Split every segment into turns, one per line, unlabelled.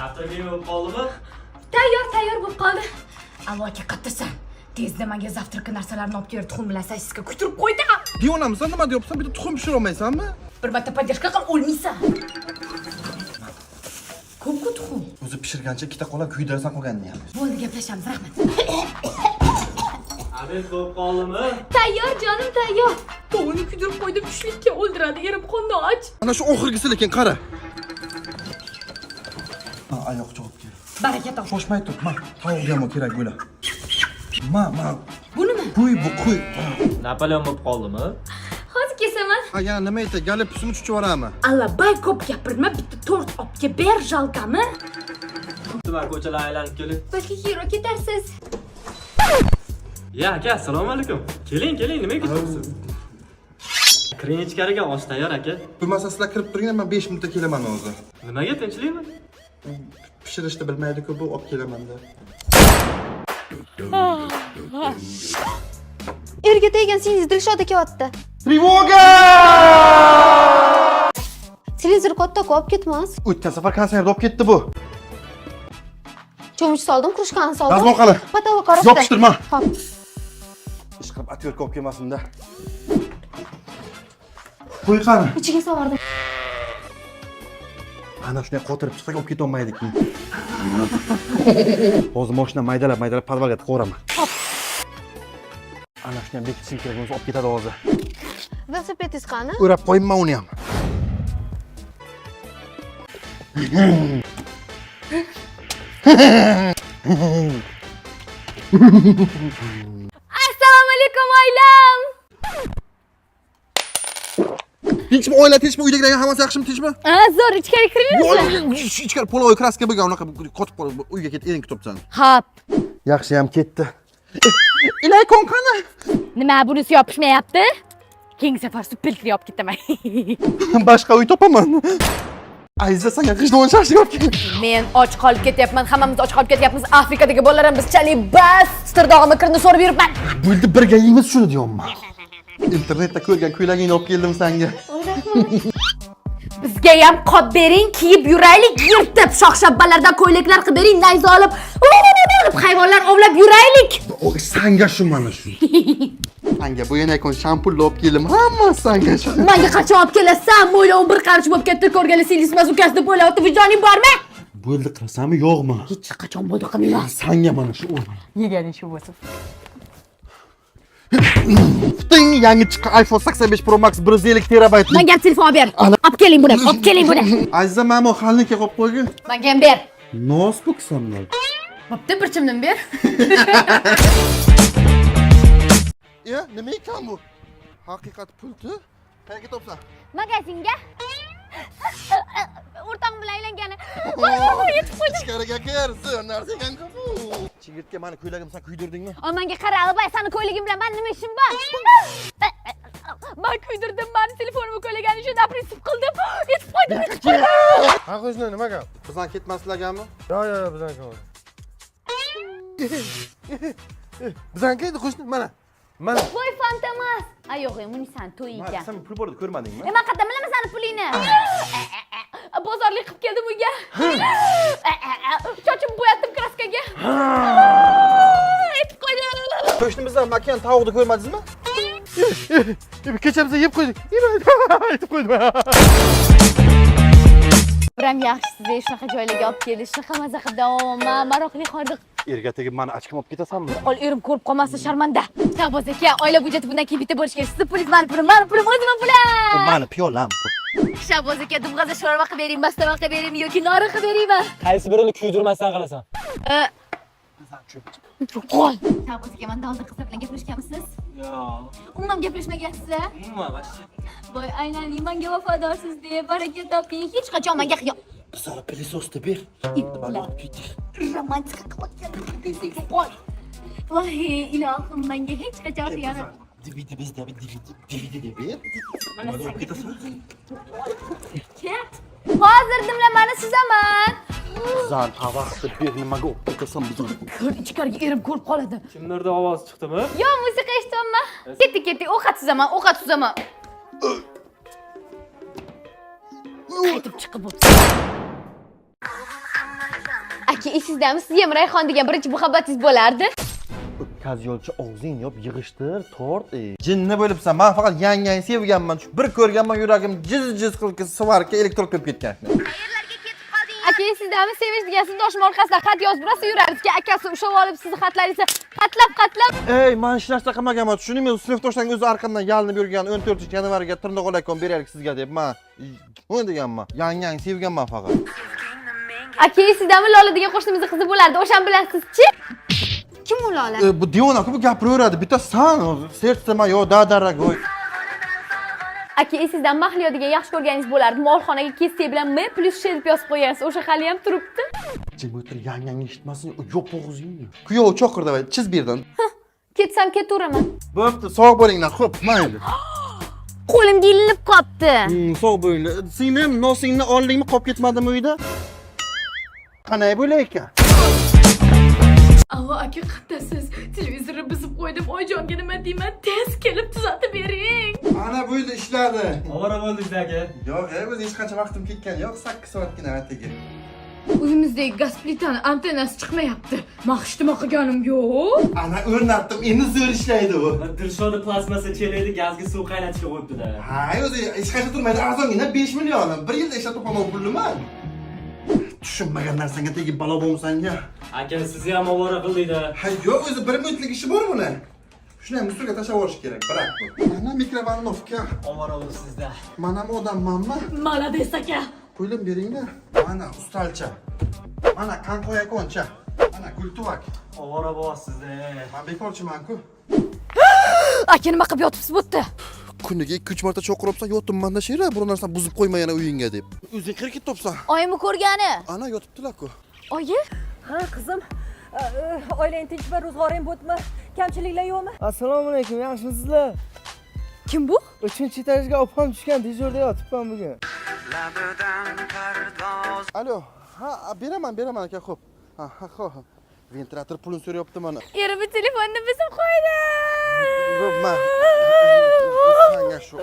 Zavtraga bo'lib qoldimi?
Tayyor bo'lib qoldi. Aloqa qattasa, tezda menga zavtraki narsalarni olib kelib tuxum bilan sosisga kuydirib qo'ydi.
Diyonamisan, nima deyapsan? Bitta tuxum pishira olmaysanmi?
Bir marta podдержка qil, o'lmaysan. Ko'p tuxum.
O'zi pishirgancha ikkita qo'la kuydirasan qolganini ham.
Bo'ldi, gaplashamiz, rahmat.
Abid bo'lib qoldimi?
Tayyor jonim, tayyor. To'g'rini kuydirib qo'ydim, tushlikka o'ldiradi, erim qonni och.
Ana shu oxirgisi lekin qara. Oyoq cho'g'ib kel.
Baraka top.
Shoshmay tur, ma. Tavuqga ham kerak bo'la. Ma.
Bu nima?
Qo'y.
Napoleon bo'lib qoldimi?
Hozir kesaman.
Ha, yana nima aytay? Galib pusini chuchib yuborami?
Alla, bay ko'p gapirma, bitta tort olib kel, ber jalkami?
Tuman ko'chalar aylanib kelib.
Boshqa hero ketarsiz.
Ya, aka, assalomu alaykum. Keling, nimaga ketyapsiz? Kiring ichkariga, osh tayyor aka.
Bo'lmasa sizlar kirib turinglar, men 5 minutda kelaman hozir.
Nimaga tinchlikmi?
Pishirishni bilmaydi-ku, bu olib kelaman-da.
Erga tegan singiz Dilshod kelyapti.
Trivoga!
Televizor katta olib ketmas.
O'tgan safar konsertda olib ketdi bu.
Cho'mich soldim, krujkani soldim.
Dazmol qilib.
Patova qarashdi.
Yopishtirma.
Xo'p.
Ish qilib atyorka olib kelmasin-da. Qo'y qani.
Ichiga solardim.
Ana shunday qotirib chiqsak olib keta olmaydik. Hozir mashina maydalab podvalga tiqaveraman.
Hop.
Ana shunday bekitishim kerak bo'lsa olib ketadi hozir.
Velosipedingiz qani?
O'rab qo'ymayman uni ham.
Assalomu alaykum oilam.
Tinchmi oila, tinchmi uydagilar hammasi yaxshimi, tinchmi?
Zo'r ichkari kiringizmi?
Ichkari poloy kraska bo'lgan, unaqa qotib qolib uyga ket, ering kutibsan.
Xo'p.
Yaxshi ham ketdi. Ilay qani?
Nima bunisi yopishmayapti? Keyingi safar supelkli olib ketaman.
Boshqa uy topaman. Ayza senga g'ijdon shashlik olib kel.
Men och qolib ketyapman, hammamiz och qolib ketyapmiz. Afrikadagi bolalar ham bizchalik bas, tirdog'imni kirni so'rib yuribman.
Bo'ldi, birga yeymiz shuni deyapman. Internetda ko'rgan ko'ylagingni olib keldim senga.
Bizga ham qop bering, kiyib yuraylik, yirtib shox-shabbalardan ko'ylaklar qilib bering, nayza olib, hayvonlar ovlab yuraylik.
O senga shu mana shu. Senga bu yana kon shampun olib keldim. Hamma senga shu.
Menga qachon olib kelasan? Mo'ylovim bir qarich bo'lib ketdi, ko'rgani singlis mazukasi deb o'ylayapti, vijoning bormi?
Bo'ldi, qilasanmi, yo'qmi?
Hech qachon bo'ldi qilmayman.
Senga mana shu o'rn.
Yeganing shu bo'lsin.
Puting yangi chiqqan iPhone 85 Pro Max 150 terabayt.
Menga telefon ber. Olib keling buni, olib keling buni.
Aziza, mana bu xalniki qo'yib qo'ygin.
Menga ham ber.
Nos bo'ksanlar.
Bo'pti, bir chimdan ber.
Ya, nima ekan bu? Haqiqat pulti? Qayerga topsan?
Magazinga. O'rtog'im bilan aylangani. Yetib qo'ydim.
Ichkariga kir, sen narsa ekan bu. Chigirtga meni ko'ylagimni sen kuydirdingmi?
Menga qara, Albay, seni ko'yligim bilan men nima ishim bor?
Men kuydirdim, meni telefonimni ko'ylagani shunday prinsip qildim. Yetib qo'ydim.
Ha qo'shni nima gap?
Bizdan ketmaslarganmi?
Yo'q, bizdan ko'p. Bizdan keldi qo'shni, mana.
Voy fantamas. Ay yo'q, buni sen to'y ekan.
Sen pul bordi ko'rmadingmi?
Nima qildim bilaman seni pulingni?
Bozorlik qilib keldim uyga. Chochim bo'yatdim kraskaga. Yetib qo'ydim.
Qo'shnimizdan makan tavuqni ko'rmadingizmi?
Kecha biz yeb qo'ydik. Aytib qo'ydim.
Biram yaxshi sizga shunaqa joylarga olib keldi. Shunaqa maza qilib davoman maroqli xordiq.
Erga tegib meni ochkim olib ketasanmi?
Ol erim ko'rib qolmasa sharmanda. Shahboz aka, oila budjeti bundan keyin bitta bo'lish kerak. Sizni pulingiz, meni pulim, o'zimning pulim.
Bu meni piyolam.
Shahboz aka, dumg'aza sho'rva qilib bering, mastava qilib beraymi yoki nori qilib beraymi?
Qaysi birini kuydirmasdan qilasan?
Qo'y. Shahboz aka, menda oldin qiz bilan gaplashganmisiz?
Yo'q.
Umuman gaplashmagansiz-a?
Umuman boshqa.
Voy, aynan menga vafodorsiz deb baraka toping. Hech qachon menga
Bizlar pilososni ber.
romantika qilib qo'y. Voy, ilohim, menga hech qachon xiyonat.
DVD deb ber. Mana olib ketasan.
Ket. Hozir dimlamani suzaman.
Zan avaqti ber, nimaga olib ketasan bizni?
Ko'r ichkariga erim ko'rib qoladi.
Kimlarda ovoz chiqdimi?
Yo, musiqa eshityapman. Ketdik, o'qat suzaman. Qaytib chiqib o'tdi.
Aka, esizdami? Siz ham Rayhon degan birinchi muhabbatingiz bo'lardi.
Kaz yo'lchi og'zingni yop, yig'ishtir, tort. Jinni bo'libsan. Men faqat yangangni sevganman. Shu bir ko'rganman yuragim jiz-jiz qilib svarka elektron bo'lib ketgan.
Aka, esizdami? Sevish degan sizni doshim orqasidan xat yozib burasi yurardi. Akasi ushlab olib sizni xatlaringizni qatlab.
Ey, men hech narsa qilmaganman. Shuningdek, sinfdoshlaring o'zi arqamdan yalinib yurgan 14-yanvarga tirnoq olakon beraylik sizga deb men nima deganman? Yangangni sevganman faqat.
Aka, esizdami? Lola degan qo'shnimizning qizi bo'lardi. O'shan bilan sizchi? Kim u Lola?
Bu Diona-ku bu gapiraveradi. Bitta san, sertsima yo daragoy.
Aka, esizdami? Mahliyo degan yaxshi ko'rganingiz bo'lardi. Molxonaga kessiy bilan M plus Sh deb yozib qo'ygansiz. O'sha hali ham turibdi.
Jim o'tir, yangangni eshitmasin, yo'q bo'g'izingni. Kuyov cho'qir davay, chiz berdim.
Ketsam ketaveraman.
Bo'pti, sog' bo'linglar, xo'p, mayli.
Qo'limga ilinib qopti.
Sog' bo'linglar. Singlim, nosingni oldingmi, qolib ketmadimi uyda? Qanday bo'lar ekan?
Allo aka, qattasiz. Televizorni buzib qo'ydim. Oyijonga nima deyman? Tez kelib tuzatib bering.
Ana bo'ldi ishladi.
Ovora bo'ldingiz aka.
Yo'q, o'zi hech qancha vaqtim ketgan yo'q, 8 soatgina atigi.
Uyimizdagi gaz plitani antennasi chiqmayapti. Maxshtimo qilganim yo'q.
Ana o'rnatdim, endi zo'r ishlaydi u.
Dirshoni plastmassa chelaydi, gazga suv qaynatishga qo'yibdi-da.
Ha, o'zi hech qancha turmaydi, arzongina 5 million. 1 yilda ishlatib qolmoq pulliman. Tushunmagan narsanga tegib balo bo'lsanga.
Aka, sizni ham ovora qildingda.
Ha, yo'q, o'zi 1 minutlik ishi bor buni. Shuni ham ustiga tashlab yuborish kerak, biroq bu. Ana mikrovolnovka.
Ovora bo'lsizda.
Men ham odammanmi?
Malades aka.
Pulni beringlar. Mana ustalcha. Mana qanqoyakoncha. Mana gultuvak.
Ovora bo'lasizda.
Men bekorchiman-ku.
Aka, nima qilib yotibsiz bu yerda?
Kuniga 2-3 marta cho'qiribsan, yotibman-da shira, bir narsani buzib qo'yma yana uyingga deb. O'zing qirib ketibsan.
Oyimni ko'rgani?
Ana yotibdilar-ku.
Oyi?
Ha qizim, oilang tinchmi, ro'zg'oring bo'tmi, kamchiliklar yo'qmi?
Assalomu alaykum, yaxshimisizlar?
Kim bu?
3-etajga opam tushgan, dejurda yotibman bugun.
Alo. Ha, beraman aka, xo'p. Ha, xo'p. Ventilyator pulini so'rayapti mana.
Erimni telefonni buzib qo'ydi.
Bo'pma. Sanga shu.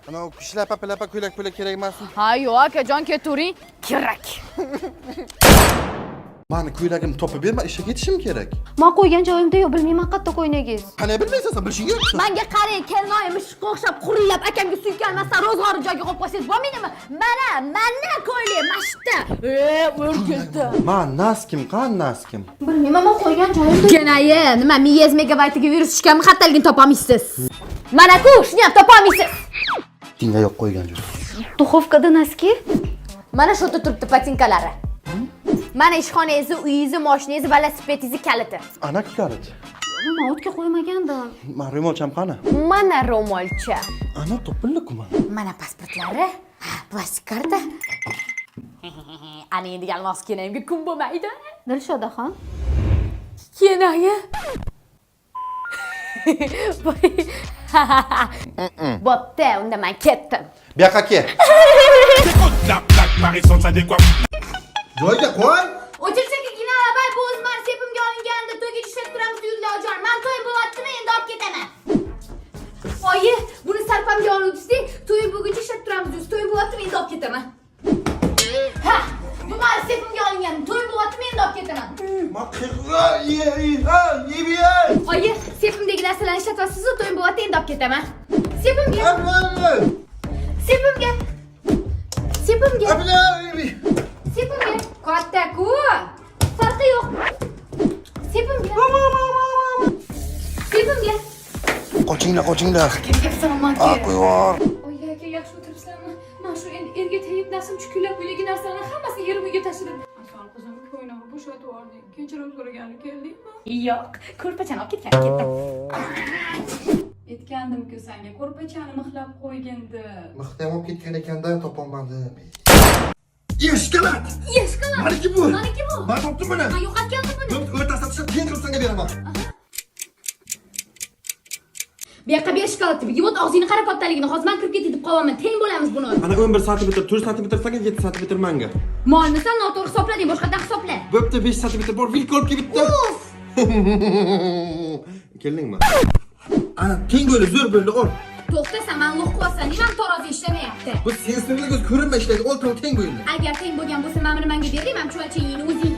Ana kishlapa pilapa ko'ylak kerak emasmi?
Ha, yo'q akajon, ketavering. Kerak.
Meni ko'ylagimni topib berma, ishga ketishim kerak.
Men qo'ygan joyimda yo'q, bilmayman qayerda qo'ynagingiz.
Qanday bilmaysan, sen bilishing kerak.
Menga qarang, kelinoyim ishqa o'xshab qurillab akamga suykalmasdan ro'zg'orni joyiga qo'yib qo'ysangiz bo'lmaydimi? Mana ko'ylak, mashta. O'rgildi.
Men naskim, naskim.
Bilmayman, men qo'ygan joyimda. Kenayi, nima 100 megabaytiga virus tushganmi, xatalgini topolmaysiz. Mana-ku, shuni ham topolmaysiz.
Tinga yo'q qo'ygan joy.
Duxovkada naski? Mana shu yerda turibdi patinkalari. Mana ishxonangizni, uyingizni, mashinangizni, velosipedingizni kaliti.
Ana kalit.
Men o'tga qo'ymagandim.
Men ro'molcham qani?
Mana ro'molcha.
Ana topildi-ku mana.
Mana pasportlari. Plastik karta. Ana endi yalmos kenayimga kun bo'lmaydi. Dilshodaxon. Kenayi. Bo'pti, unda men ketdim.
Bu yoqqa kel. Joyga qo'y.
O'chirchaki kinolabay bu o'zman sepimga olinganda to'yga ishlab turamiz uyda ojon. Men to'y bo'lyaptimi, endi olib ketaman. Oyi, buni sarpamga oluvdingiz, to'y buguncha ishlab turamiz, to'y bo'lyaptimi, endi olib ketaman. Ha, bu men sepimga olingan, to'y bo'lyaptimi, endi olib ketaman. Oyi, sepimdagi narsalarni ishlatyapsiz, to'y bo'lyapti, endi olib ketaman. Sepimga. Sepimga. Sepimga. Katta-ku. Farqi yo'q. Sepimga.
Qochinglar.
Salomon.
Qo'yvor.
Oyi aka, yaxshi o'tiribsizlarmi? Men shu endi erga tegib nasim chuqurlab uydagi narsalarni hammasini yerim uyga tashladim. Asal qizim, ko'ynog'ini bo'shatib yubordik. Kechirim so'ragani keldingmi? Yo'q, ko'rpachani olib ketdim. Aytgandim-ku senga, ko'rpachani mixlab qo'ygindi.
Mixtam olib ketgan ekanda topolmadim. Eshkalat! Maniki bu. Men topdim buni.
Ha, yo'qotgandim buni.
O'rtasida tashlab keyin qilib senga beraman.
Bu yoqqa berish kerak. Yuvot og'zingni qarab kattaligini. Hozir men kirib ketib qolaman. Teng bo'lamiz buni.
Ana 11 sm, 4 sm senga, 7 sm menga.
Molni san noto'g'ri hisoblading, boshqadan hisobla.
Bo'pti, 5 sm bor, vilka olib kelib bitta. Keldingmi? Ana teng bo'ldi, zo'r bo'ldi, ol.
To'xtasan, men lo'q qilasan, nima tarozi ishlamayapti.
Bu sensorlik o'zi ko'rinmay ishlaydi, ol teng bo'ldi.
Agar teng bo'lgan bo'lsa, men buni menga bering, men chuvalchangni o'zing.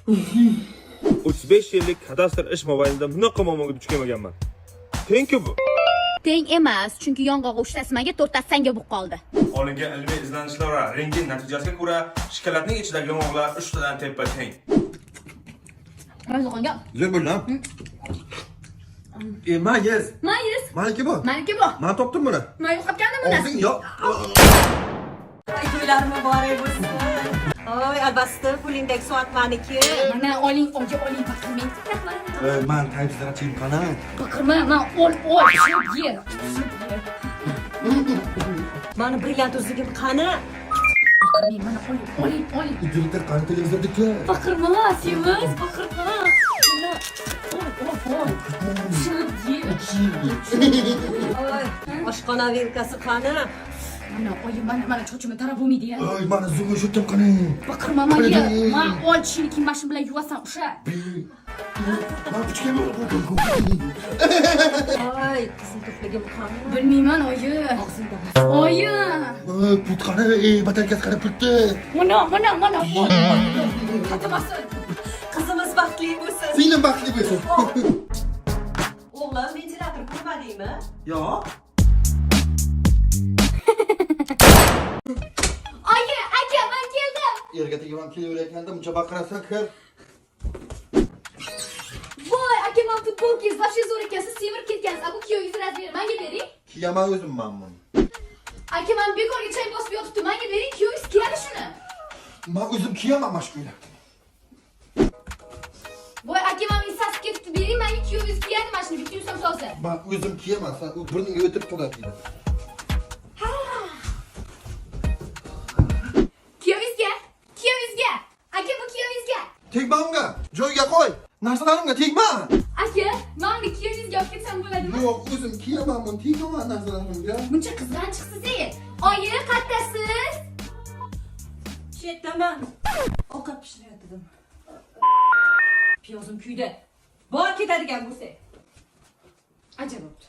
35 yillik kadastr ish mobaynida bunaqa muammoga duch kelmaganman. Tengku bu.
Teng emas, chunki yong'oq uchtasi menga, to'rttasi senga bo'lib qoldi.
Olingan ilmiy izlanishlar va rentgen natijasiga ko'ra shokoladning ichidagi yong'oqlar 3 tadan teppa teng.
Mayli qolgan.
Zo'r bo'ldi. Mayiz.
Mayiz.
Maniki bu.
Meniki bu.
Men topdim buni.
Men yo'qotgandim buni.
Og'zing yo'q.
To'ylar muborak bo'lsin. Oy, albatta, pulingdagi soat meniki.
Mana oling, oling, baxtmen.
Men taybizlar ochayim qana.
Baqirma, men ol, tushib yer.
Mani brilliant o'zligim qani?
Baqirmang, mana oling.
Direktor qani televizordiki.
Baqirma, semiz, baqirma. Mana ol. Tushib yer.
Oy, oshxona vilkasi qani?
Mana oyim, mana chochimni tarab bo'lmaydi-ya.
Oy, meni zo'rga shutdim qani.
Baqirma menga. Men ol tishini mashin bilan yuvasan, o'sha.
Men pichkami.
Oy, qizim tufligim qani?
Bilmayman, oyi.
Og'zingda.
Oyi.
Put qani, batarkasi qani putni.
Mana. Qatamasin.
Qizimiz baxtli bo'lsin.
Singlim baxtli bo'lsin.
O'g'lim ventilator ko'rmadingmi?
Yo'q.
Oyi, aka, men keldim.
Yerga tegaman kelaverayotganda buncha baqirasan kir.
Voy, aka, men futbolkangiz, вообще zo'r ekansiz, semirib ketgansiz. Bu kuyovingiz razmeri menga bering.
Kiyaman o'zim men buni.
Aka, men bekorga choy bosib yotibdi. Menga bering, kuyovingiz kiyadi shuni.
Men o'zim kiyaman mashkula.
Voy, aka, men sasib ketibdi. Bering, menga kuyovingiz kiyadi mana shuni. Bitta yuzim toza.
Men o'zim kiyaman, sen u burningga o'tirib turadi.
Kuyovingizga. Aka, bu kuyovingizga.
Tegma unga. Joyiga qo'y. Narsalarimga tegma.
Aka, menga kuyovingizga olib ketsam bo'ladimi?
Yo'q, o'zim kiyaman buni. Tegma narsalarimga.
Buncha qizg'anchiqsiz. Oyi, qattasiz?
Chetdaman. Ovqat pishirayotdim. Piyozim kuydi. Bor ketadigan bo'lsa.
Ajab bo'pti.